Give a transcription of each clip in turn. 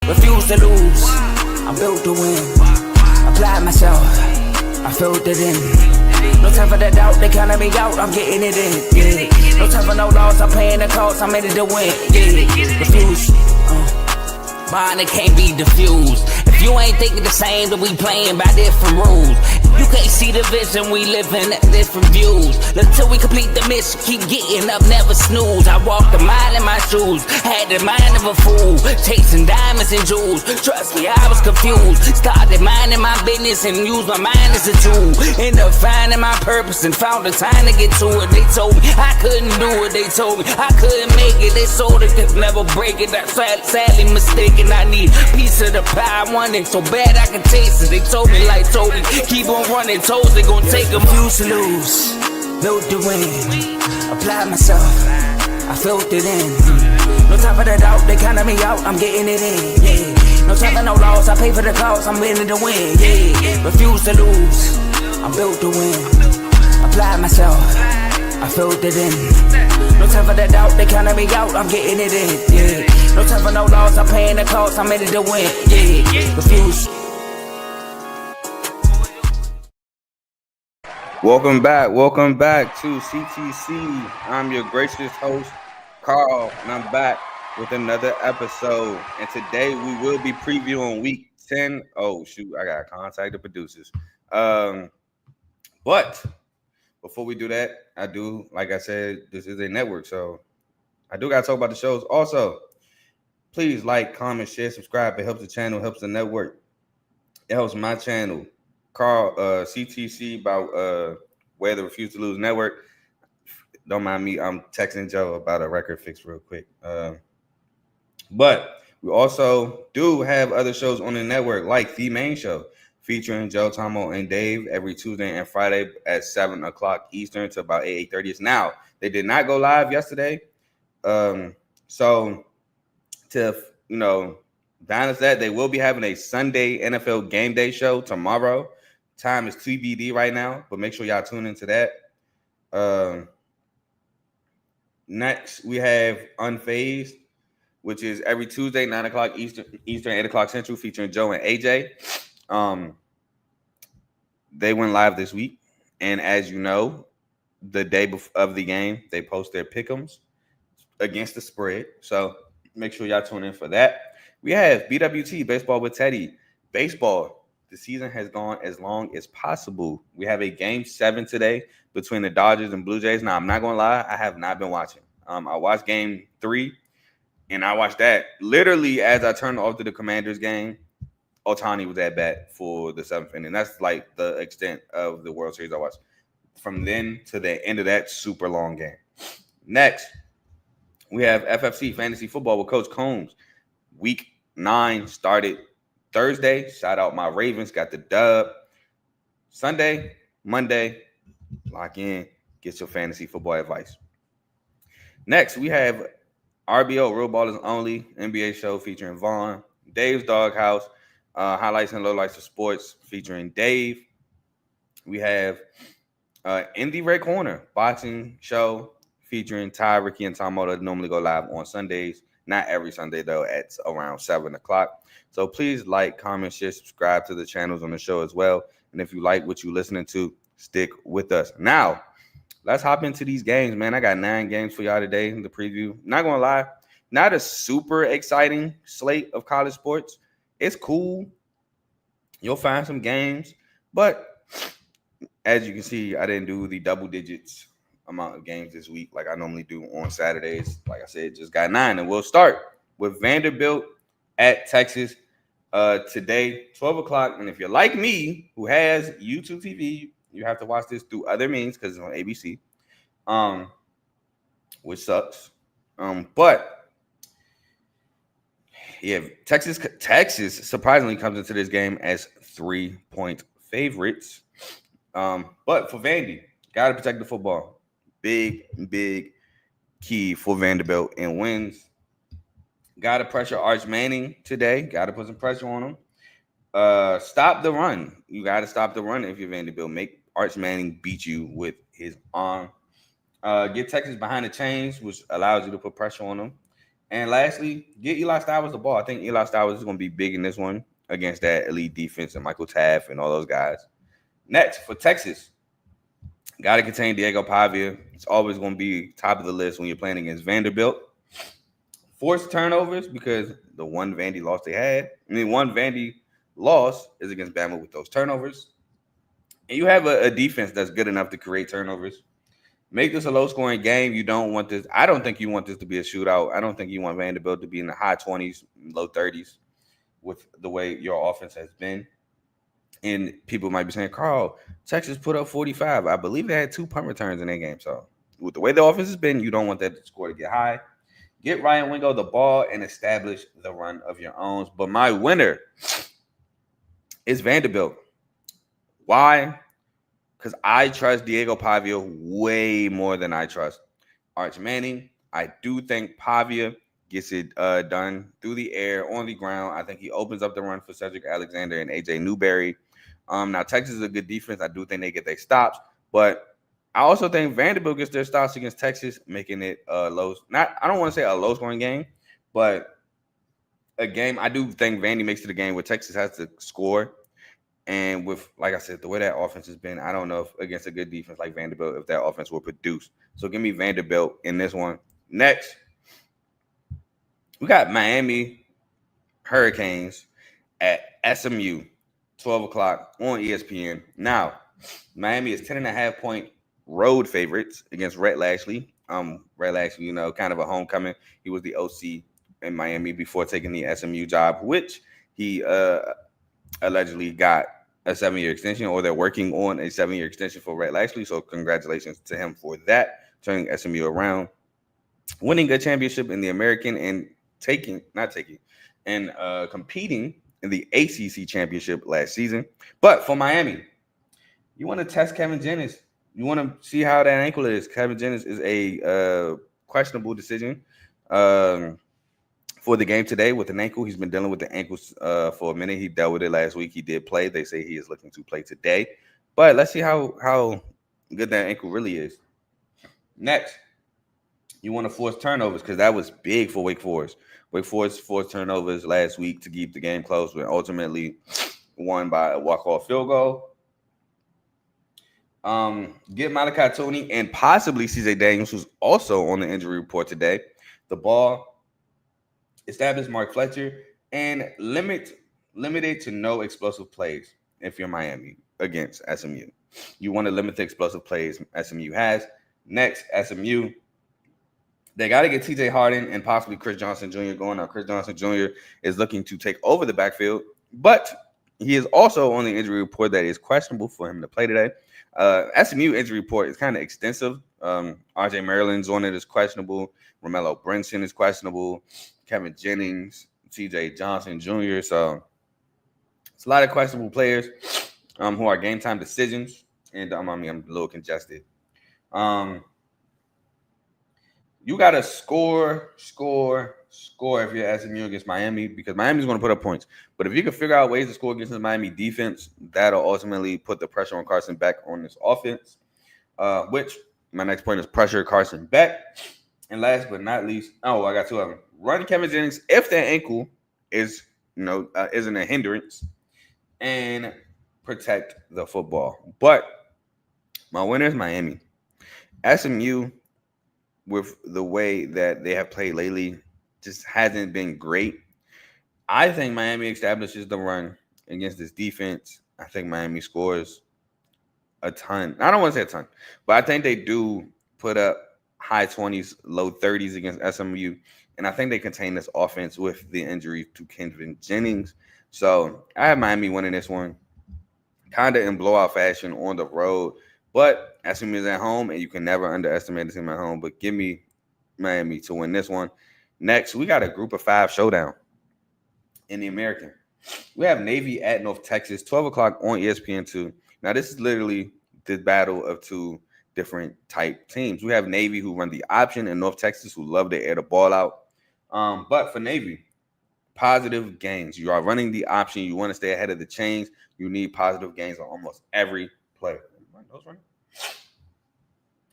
refuse to lose. I'm built to win. Apply myself, I filled it in. No time for the doubt, they counting me out, I'm getting it in. Yeah. No time for no loss, I'm paying the cost, I'm in it to win. Yeah. Refuse. Mine, it can't be diffused. If you ain't thinking the same, then we playing by different rules. You can't see the vision, we living at different views. Until we complete the mission, keep getting up, never snooze. I walked a mile in my shoes, had the mind of a fool, chasing diamonds and jewels. Trust me, I was confused. Started minding my business and used my mind as a tool. Ended up finding my purpose and found the time to get to it. They told me I couldn't do it, they told me I couldn't make it. They sold it, could never break it. That's sadly mistaken. I need a piece of the pie, I want it so bad I can taste it. They told me like told me, keep on running toes, they gon' take them. Refuse to lose, built to win. Apply myself, I filled it in. No time for the doubt, they counting me out, I'm getting it in. Yeah. No time for no loss, I pay for the cost, I'm winning to win. Yeah. Refuse to lose, I'm built to win. Apply myself, I filled it in. No time for the doubt, they counting me out, I'm getting it in. Yeah. No time for no loss, I'm paying the cost, I'm in it to win. Yeah. Refuse. Welcome back to CTC. I'm your gracious host, Carl, and I'm back with another episode. And today we will be previewing week 10. Oh, shoot, I got to contact the producers. But before we do that, I do, like I said, this is a network, so I do got to talk about the shows. Also, please like, comment, share, subscribe. It helps the channel, helps the network. It helps my channel. Carl, CTC about where the Refuse to Lose network. Don't mind me. I'm texting Joe about a record fix real quick. But we also do have other shows on the network, like The Main Show, featuring Joe, Tomo, and Dave every Tuesday and Friday at 7 o'clock Eastern to about 8:30. Now, they did not go live yesterday. So to, balance that, they will be having a Sunday NFL Game Day show tomorrow. Time is TBD right now, but make sure y'all tune into that. Next, we have Unfazed, which is every Tuesday, 9 o'clock Eastern, 8 o'clock Central, featuring Joe and AJ. They went live this week, and as you know, the day of the game, they post their pick'ems against the spread. So make sure y'all tune in for that. We have BWT, Baseball with Teddy. Baseball. The season has gone as long as possible. We have a game 7 today between the Dodgers and Blue Jays. Now, I'm not going to lie. I have not been watching. I watched game 3, and I watched that literally as I turned off to the Commanders game. Ohtani was at bat for the 7th inning. That's like the extent of the World Series I watched. From then to the end of that super long game. Next, we have FFC, Fantasy Football with Coach Coombs. Week 9 started Thursday. Shout out my Ravens, got the dub. Sunday, Monday, lock in, get your fantasy football advice. Next, we have RBO, Real Ballers Only, NBA show featuring Vaughn. Dave's Doghouse, highlights and lowlights of sports featuring Dave. We have Indie Red Corner, boxing show featuring Ty, Ricky, and Tomo that normally go live on Sundays. Not every Sunday, though, at around 7 o'clock. So please like, comment, share, subscribe to the channels on the show as well. And if you like what you're listening to, stick with us. Now, let's hop into these games, man. I got 9 games for y'all today in the preview. Not going to lie, not a super exciting slate of college sports. It's cool. You'll find some games. But as you can see, I didn't do the double digits amount of games this week like I normally do on Saturdays. Like I said, just got 9. And we'll start with Vanderbilt at Texas today, 12 o'clock. And if you're like me, who has YouTube TV, you have to watch this through other means because it's on ABC, which sucks. But yeah, Texas surprisingly comes into this game as 3-point favorites. But for Vandy, got to protect the football. Big key for Vanderbilt and wins. Got to pressure Arch Manning today. Got to put some pressure on him. Stop the run. You got to stop the run if you're Vanderbilt. Make Arch Manning beat you with his arm. Get Texas behind the chains, which allows you to put pressure on them. And lastly, get Eli Stivers the ball. I think Eli Stivers is going to be big in this one against that elite defense and Michael Taft and all those guys. Next, for Texas, got to contain Diego Pavia. It's always going to be top of the list when you're playing against Vanderbilt. Forced turnovers because the one Vandy loss they had. One Vandy loss is against Bama with those turnovers. And you have a defense that's good enough to create turnovers. Make this a low-scoring game. You don't want this. I don't think you want this to be a shootout. I don't think you want Vanderbilt to be in the high 20s, low 30s with the way your offense has been. And people might be saying, Carl, Texas put up 45. I believe they had 2 punt returns in that game. So with the way the offense has been, you don't want that score to get high. Get Ryan Wingo the ball and establish the run of your own. But my winner is Vanderbilt. Why? Because I trust Diego Pavia way more than I trust Arch Manning. I do think Pavia gets it done through the air, on the ground. I think he opens up the run for Cedric Alexander and A.J. Newberry. Now, Texas is a good defense. I do think they get their stops. But I also think Vanderbilt gets their stops against Texas, making it low. I don't want to say a low-scoring game, but a game I do think Vandy makes it a game where Texas has to score. And with, like I said, the way that offense has been, I don't know if against a good defense like Vanderbilt, if that offense will produce. So give me Vanderbilt in this one. Next, we got Miami Hurricanes at SMU, 12 o'clock on ESPN. Now, Miami is 10.5-point road favorites against Rhett Lashley. Rhett Lashley, kind of a homecoming. He was the OC in Miami before taking the SMU job, which he allegedly got a 7-year extension, or they're working on a 7-year extension for Rhett Lashley. So congratulations to him for that, turning SMU around, winning a championship in the American and competing in the ACC championship last season. But for Miami, you want to test Kevin Jennings. You want to see how that ankle is. Kevin Jennings is a questionable decision for the game today with an ankle. He's been dealing with the ankles for a minute. He dealt with it last week. He did play. They say he is looking to play today. But let's see how good that ankle really is. Next, you want to force turnovers because that was big for Wake Forest. Wake Forest forced turnovers last week to keep the game close, but ultimately won by a walk-off field goal. Get Malachi Tony and possibly CJ Daniels, who's also on the injury report today, the ball. Establish Mark Fletcher and limit it to no explosive plays if you're Miami against SMU. You want to limit the explosive plays SMU has. Next, SMU, they got to get TJ Harden and possibly Chris Johnson Jr. going. Now, Chris Johnson Jr. is looking to take over the backfield, but he is also on the injury report that is questionable for him to play today. SMU injury report is kind of extensive. RJ Maryland's on it is questionable. Romello Brinson is questionable. Kevin Jennings, TJ Johnson Jr. So it's a lot of questionable players who are game time decisions. And I'm a little congested. You got to score if you're SMU against Miami, because Miami's going to put up points. But if you can figure out ways to score against the Miami defense, that'll ultimately put the pressure on Carson Beck on this offense, which my next point is pressure Carson Beck. And last but not least, I got 2 of them. Run Kevin Jennings if their ankle is, isn't a hindrance, and protect the football. But my winner is Miami. SMU, with the way that they have played lately, just hasn't been great. I think Miami establishes the run against this defense. I think Miami scores a ton. I don't want to say a ton, but I think they do put up high 20s, low 30s against SMU. And I think they contain this offense with the injury to Kevin Jennings. So I have Miami winning this one, kind of in blowout fashion on the road. But SMU is at home, and you can never underestimate the team at home. But give me Miami to win this one. Next, we got a group of 5 showdown in the American. We have Navy at North Texas, 12 o'clock on ESPN2. Now, this is literally the battle of 2 different type teams. We have Navy, who run the option, and North Texas, who love to air the ball out. But for Navy, positive gains. You are running the option. You want to stay ahead of the chains. You need positive gains on almost every play.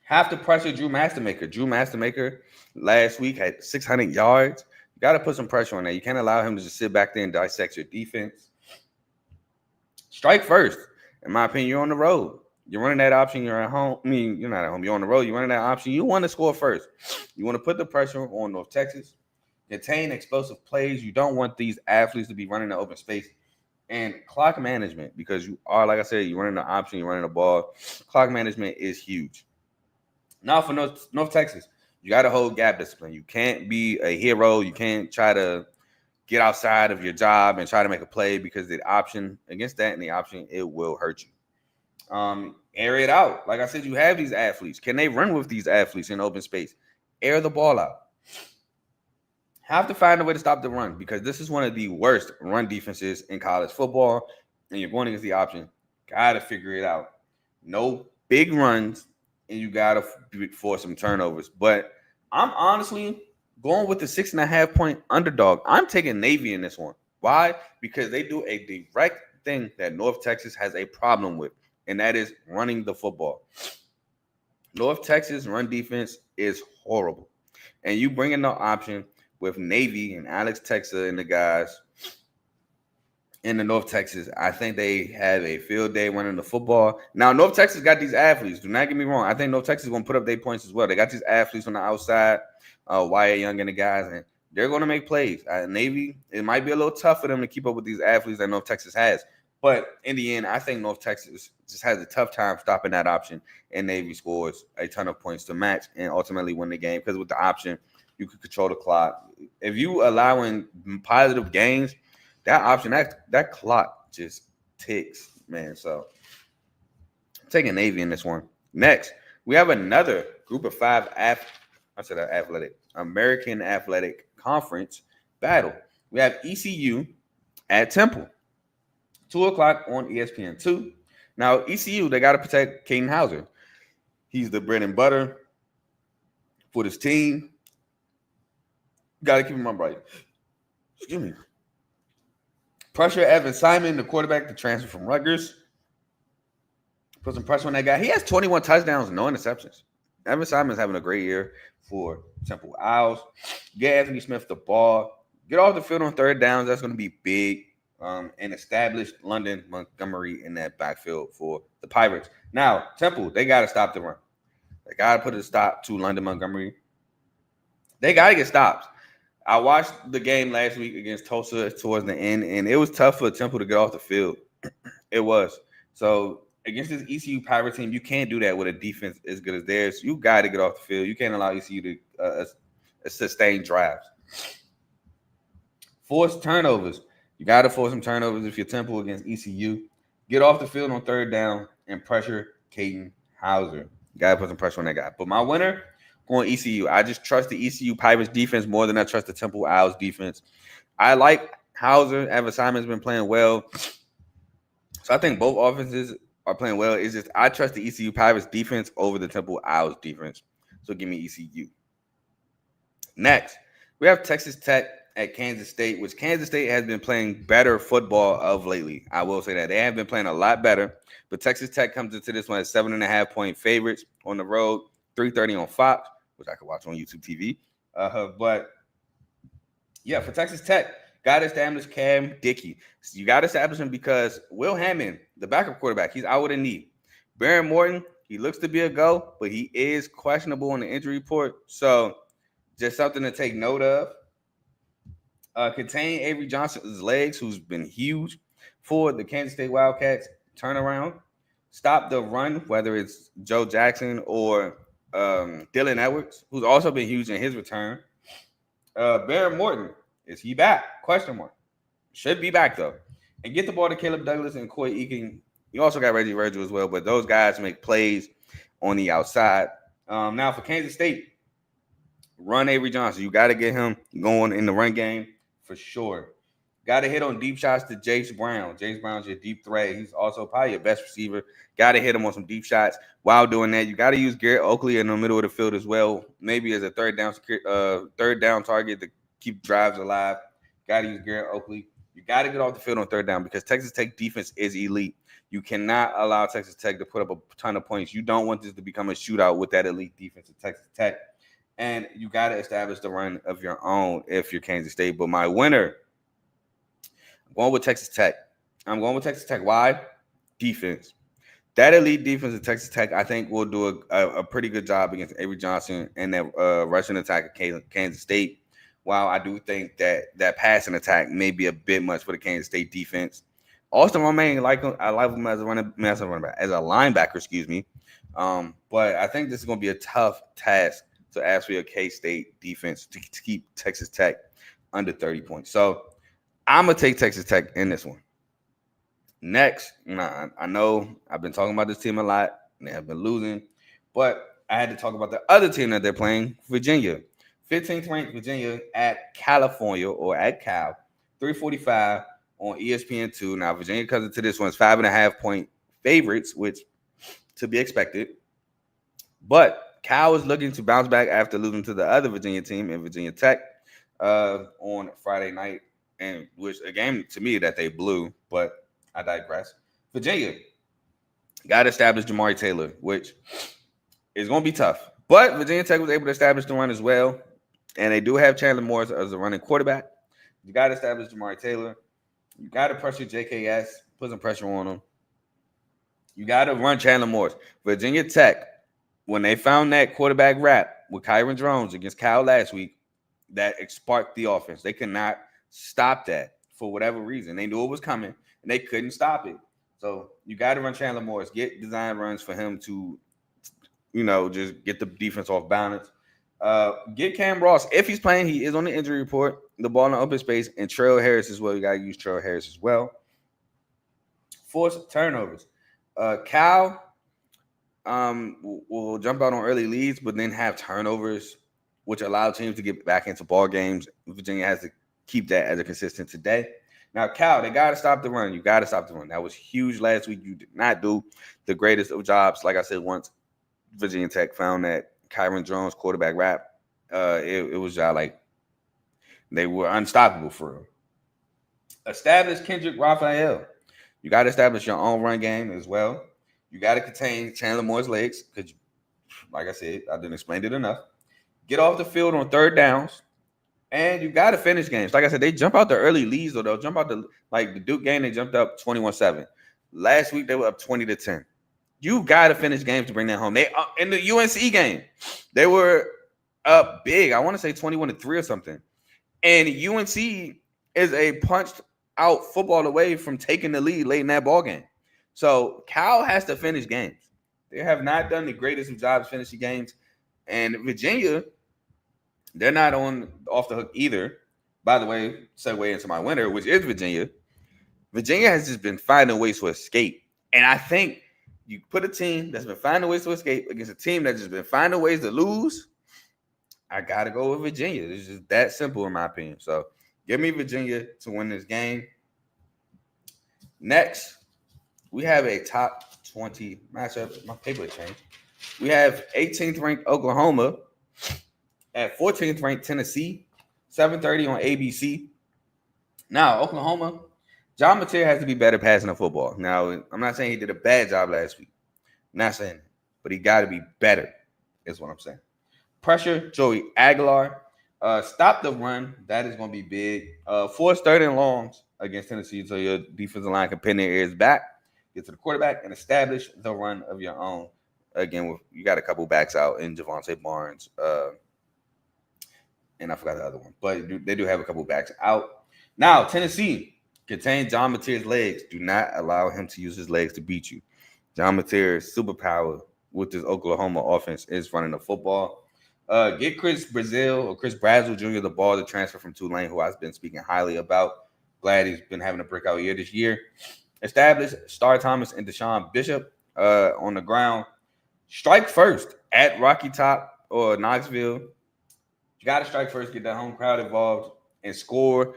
Have to pressure Drew Mastermaker. Drew Mastermaker last week had 600 yards. You got to put some pressure on that. You can't allow him to just sit back there and dissect your defense. Strike first. In my opinion, you're on the road. You're running that option. You're at home. I mean, you're not at home. You're on the road. You're running that option. You want to score first. You want to put the pressure on North Texas. Contain explosive plays. You don't want these athletes to be running the open space. And clock management, because you are, like I said, you're running the option, you're running the ball. Clock management is huge. Now for North Texas, you got to hold gap discipline. You can't be a hero. You can't try to get outside of your job and try to make a play, because the option against that and the option, it will hurt you. Air it out. Like I said, you have these athletes. Can they run with these athletes in open space? Air the ball out. Have to find a way to stop the run, because this is one of the worst run defenses in college football, and you're going against the option. Got to figure it out. No big runs, and you got to force some turnovers. But I'm honestly going with the 6.5 point underdog. I'm taking Navy in this one. Why? Because they do a direct thing that North Texas has a problem with, and that is running the football. North Texas run defense is horrible, and you bring in the option with Navy and Alex Texas and the guys in the North Texas. I think they have a field day running the football. Now, North Texas got these athletes. Do not get me wrong. I think North Texas is going to put up their points as well. They got these athletes on the outside, Wyatt Young and the guys, and they're going to make plays. Navy, it might be a little tough for them to keep up with these athletes that North Texas has. But in the end, I think North Texas just has a tough time stopping that option, and Navy scores a ton of points to match and ultimately win the game, because with the option, you can control the clock. If you allowing positive gains, that option, that clock just ticks, man. So I'm taking Navy in this one. Next, we have another group of 5 American Athletic Conference battle. We have ECU at Temple. 2:00 on ESPN2. Now, ECU, they got to protect Caden Hauser. He's the bread and butter for this team. Got to keep him upright. Excuse me. Pressure Evan Simon, the quarterback, the transfer from Rutgers. Put some pressure on that guy. He has 21 touchdowns, no interceptions. Evan Simon's having a great year for Temple Owls. Get Anthony Smith the ball. Get off the field on third downs. That's going to be big. And establish London Montgomery in that backfield for the Pirates. Now, Temple, they got to stop the run. They got to put a stop to London Montgomery. They got to get stops. I watched the game last week against Tulsa towards the end, and it was tough for Temple to get off the field. It was. So against this ECU Pirate team, you can't do that with a defense as good as theirs. You got to get off the field. You can't allow ECU to sustain drives. Force turnovers. You got to force some turnovers if you're Temple against ECU. Get off the field on third down and pressure Caden Hauser. You got to put some pressure on that guy. But my winner, going ECU. I just trust the ECU Pirates defense more than I trust the Temple Owls defense. I like Hauser. Evan Simon's been playing well. So I think both offenses are playing well. It's just I trust the ECU Pirates defense over the Temple Owls defense. So give me ECU. Next, we have Texas Tech at Kansas State, which Kansas State has been playing better football of lately. I will say that. They have been playing a lot better. But Texas Tech comes into this one as 7.5 point favorites on the road, 3:30 on Fox, which I could watch on YouTube TV. But yeah, for Texas Tech, got to establish Cam Dickey. So you got to establish him because Will Hammond, the backup quarterback, he's out with a knee. Baron Morton, he looks to be a go, but he is questionable on the injury report. So just something to take note of. Contain Avery Johnson's legs, who's been huge for the Kansas State Wildcats turnaround. Stop the run, whether it's Joe Jackson or Dylan Edwards, who's also been huge in his return. Baron Morton, is he back? Question mark. Should be back, though. And get the ball to Caleb Douglas and Coy Eakin. You also got Reggie Virgil as well, but those guys make plays on the outside. Now, for Kansas State, run Avery Johnson. You got to get him going in the run game for sure. Got to hit on deep shots to James Brown. James Brown's your deep threat. He's also probably your best receiver. Got to hit him on some deep shots. While doing that, you got to use Garrett Oakley in the middle of the field as well, maybe as a third down target to keep drives alive. Got to use Garrett Oakley. You got to get off the field on third down because Texas Tech defense is elite. You cannot allow Texas Tech to put up a ton of points. You don't want this to become a shootout with that elite defense of Texas Tech. And you got to establish the run of your own if you're Kansas State. But my winner, I'm going with Texas Tech. I'm going with Texas Tech. Why? Defense. That elite defense of Texas Tech, I think, will do a pretty good job against Avery Johnson and that rushing attack of Kansas State. While I do think that passing attack may be a bit much for the Kansas State defense. Austin Romaine, I like him as a linebacker, excuse me. But I think this is going to be a tough task to ask for your K-State defense to keep Texas Tech under 30 points. So I'm going to take Texas Tech in this one. Next, I know I've been talking about this team a lot. And they have been losing. But I had to talk about the other team that they're playing, Virginia. 15th ranked Virginia at California or at Cal, 345 on ESPN2. Now, Virginia comes into this one as 5.5 point favorites, which to be expected. But Cal is looking to bounce back after losing to the other Virginia team in Virginia Tech on Friday night, and which a game to me that they blew, but I digress. Virginia got to establish Jamari Taylor, which is going to be tough. But Virginia Tech was able to establish the run as well. And they do have Chandler Morris as a running quarterback. You got to establish Jamari Taylor. You got to pressure JKS, put some pressure on him. You got to run Chandler Morris. Virginia Tech, when they found that quarterback rap with Kyron Jones against Cal last week, that sparked the offense. They could not stop that for whatever reason. They knew it was coming, and they couldn't stop it. So you got to run Chandler Morris. Get design runs for him to, just get the defense off balance. Get Cam Ross. If he's playing, he is on the injury report. The ball in the open space. And Trail Harris as well. You got to use Trail Harris as well. Force turnovers. Cal will jump out on early leads, but then have turnovers, which allow teams to get back into ball games. Virginia has to keep that as a consistent today. Now, Cal, they got to stop the run. You got to stop the run. That was huge last week. You did not do the greatest of jobs. Like I said, once Virginia Tech found that Kyron Jones quarterback rap, it was just like they were unstoppable for him. Establish Kendrick Raphael. You got to establish your own run game as well. You got to contain Chandler Moore's legs because, like I said, I didn't explain it enough. Get off the field on third downs, and you got to finish games. Like I said, they jump out the early leads, though. They'll jump out the Duke game. They jumped up 21-7. Last week they were up 20-10. You got to finish games to bring that home. They in the UNC game, they were up big. I want to say 21-3 or something. And UNC is a punched out football away from taking the lead late in that ball game. So Cal has to finish games. They have not done the greatest of jobs finishing games. And Virginia, they're not off the hook either. By the way, segue into my winner, which is Virginia. Virginia has just been finding ways to escape. And I think you put a team that's been finding ways to escape against a team that's just been finding ways to lose, I got to go with Virginia. It's just that simple in my opinion. So give me Virginia to win this game. Next, we have a top 20 matchup. My paper changed. We have 18th ranked Oklahoma at 14th ranked Tennessee, 7:30 on ABC. Now, Oklahoma, John Mateer has to be better passing the football. Now, I'm not saying he did a bad job last week. I'm not saying that. But he got to be better, is what I'm saying. Pressure, Joey Aguilar. Stop the run. That is going to be big. Force third and longs against Tennessee so your defensive line can pin their ears back, get to the quarterback, and establish the run of your own. Again, you got a couple backs out in Javonte Barnes. And I forgot the other one. But they do have a couple backs out. Now, Tennessee. Contain John Mateer's legs. Do not allow him to use his legs to beat you. John Mateer's superpower with this Oklahoma offense is running the football. Get Chris Brazzell Jr. the ball to transfer from Tulane, who I've been speaking highly about. Glad he's been having a breakout year this year. Establish Star Thomas and Deshaun Bishop on the ground. Strike first at Rocky Top or Knoxville. You got to strike first, get that home crowd involved, and score.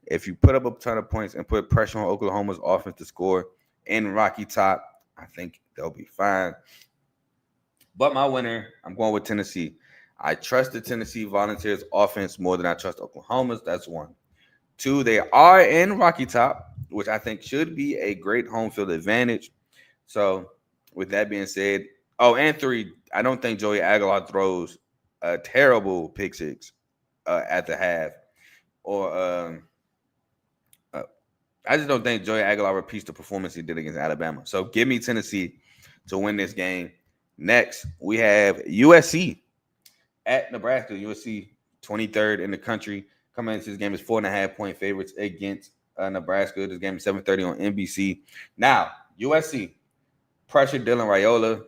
If you put up a ton of points and put pressure on Oklahoma's offense to score in Rocky Top, I think they'll be fine. But my winner, I'm going with Tennessee. I trust the Tennessee Volunteers offense more than I trust Oklahoma's. That's one. Two, they are in Rocky Top. which I think should be a great home field advantage. So, with that being said, oh, and three, I don't think Joey Aguilar throws a terrible pick six at the half, or uh, I just don't think Joey Aguilar repeats the performance he did against Alabama. So, give me Tennessee to win this game. Next, we have USC at Nebraska. USC 23rd in the country. Coming into this game is 4.5-point favorites against Nebraska. This game is 7:30 on NBC. Now, USC pressure Dylan Raiola.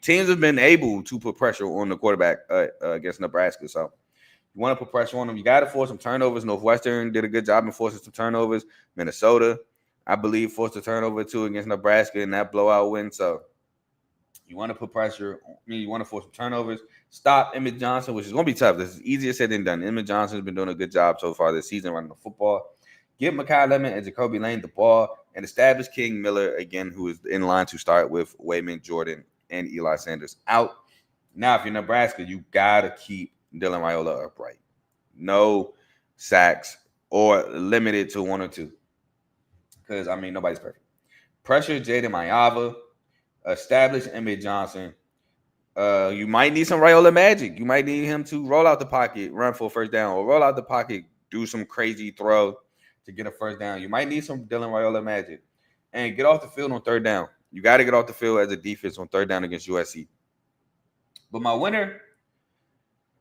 Teams have been able to put pressure on the quarterback against Nebraska. So you want to put pressure on them. You got to force some turnovers. Northwestern did a good job in forcing some turnovers. Minnesota, I believe, forced a turnover too against Nebraska in that blowout win. So you want to put pressure. You want to force some turnovers. Stop Emmett Johnson, which is going to be tough. This is easier said than done. Emmett Johnson has been doing a good job so far this season running the football. Give Mekhi Lemon and Jacoby Lane the ball and establish King Miller again, who is in line to start with Wayman Jordan and Eli Sanders out. Now, if you're Nebraska, you got to keep Dylan Raiola upright. No sacks or limited to 1 or 2. Because, nobody's perfect. Pressure Jaden Mayava. Establish Emmett Johnson. You might need some Raiola magic. You might need him to roll out the pocket, run for a first down, or roll out the pocket, do some crazy throw to get a first down. You might need some Dylan Raiola magic. And get off the field on third down. You got to get off the field as a defense on third down against USC. But my winner,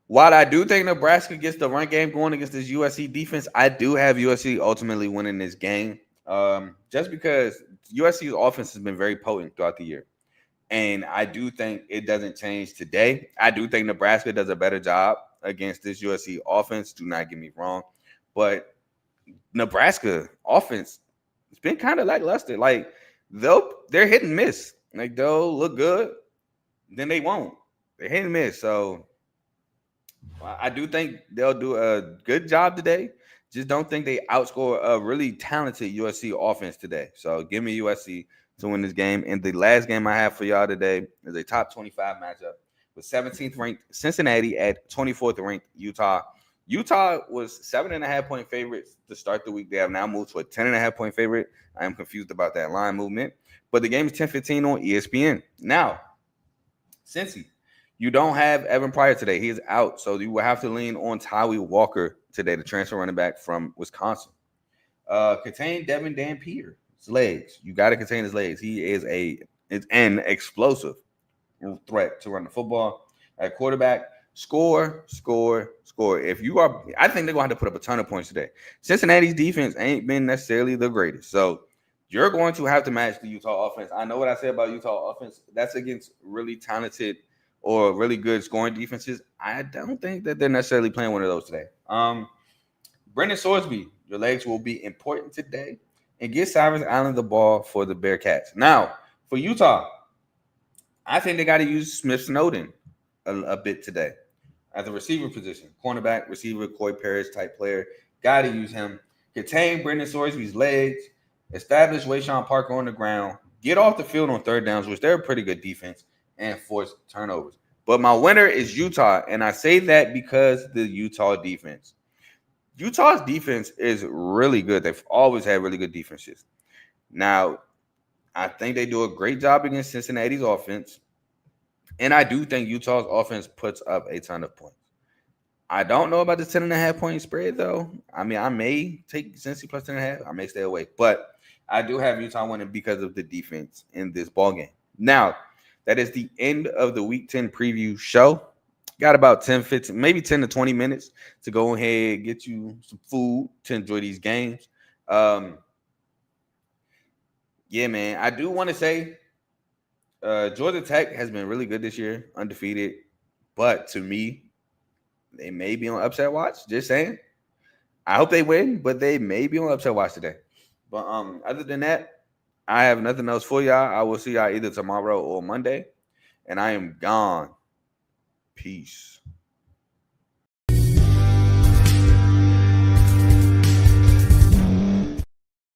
while I do think Nebraska gets the run game going against this USC defense, I do have USC ultimately winning this game. Just because USC's offense has been very potent throughout the year. And I do think it doesn't change today. I do think Nebraska does a better job against this USC offense. Do not get me wrong. But Nebraska offense, it's been kind of lackluster. Like, they're hit and miss. Like, they'll look good, then they won't. They're hit and miss. So I do think they'll do a good job today. Just don't think they outscore a really talented USC offense today. So give me USC to win this game. And the last game I have for y'all today is a top 25 matchup with 17th ranked Cincinnati at 24th ranked Utah. Utah was 7.5-point favorites to start the week. They have now moved to a 10.5-point favorite. I am confused about that line movement. But the game is 10:15 on ESPN. Now, Cincy, you don't have Evan Pryor today. He is out. So you will have to lean on Tyree Walker today, the transfer running back from Wisconsin. Contain Devin Dampier. His legs. You got to contain his legs. He is an explosive threat to run the football. At quarterback, score. If you are, I think they're going to have to put up a ton of points today. Cincinnati's defense ain't been necessarily the greatest. So you're going to have to match the Utah offense. I know what I said about Utah offense. That's against really talented or really good scoring defenses. I don't think that they're necessarily playing one of those today. Brendan Sorsby, your legs will be important today. And get Cyrus Allen the ball for the Bearcats. Now, for Utah, I think they got to use Smith Snowden a bit today at the receiver position. Cornerback, receiver, Corey Parrish type player. Got to use him. Contain Brendan Sorsby's legs. Establish Wayshawn Parker on the ground. Get off the field on third downs, which they're a pretty good defense, and force turnovers. But my winner is Utah, and I say that because the Utah's defense is really good. They've always had really good defenses. Now, I think they do a great job against Cincinnati's offense, and I do think Utah's offense puts up a ton of points. I don't know about the 10.5-point spread, though. I may take Cincy plus 10.5. I may stay away, but I do have Utah winning because of the defense in this ballgame. Now, that is the end of the Week 10 preview show. Got about 10, 15, maybe 10 to 20 minutes to go ahead, get you some food to enjoy these games. Yeah, man. I do want to say Georgia Tech has been really good this year, undefeated. But to me, they may be on upset watch. Just saying. I hope they win, but they may be on upset watch today. But other than that, I have nothing else for y'all. I will see y'all either tomorrow or Monday. And I am gone. Peace.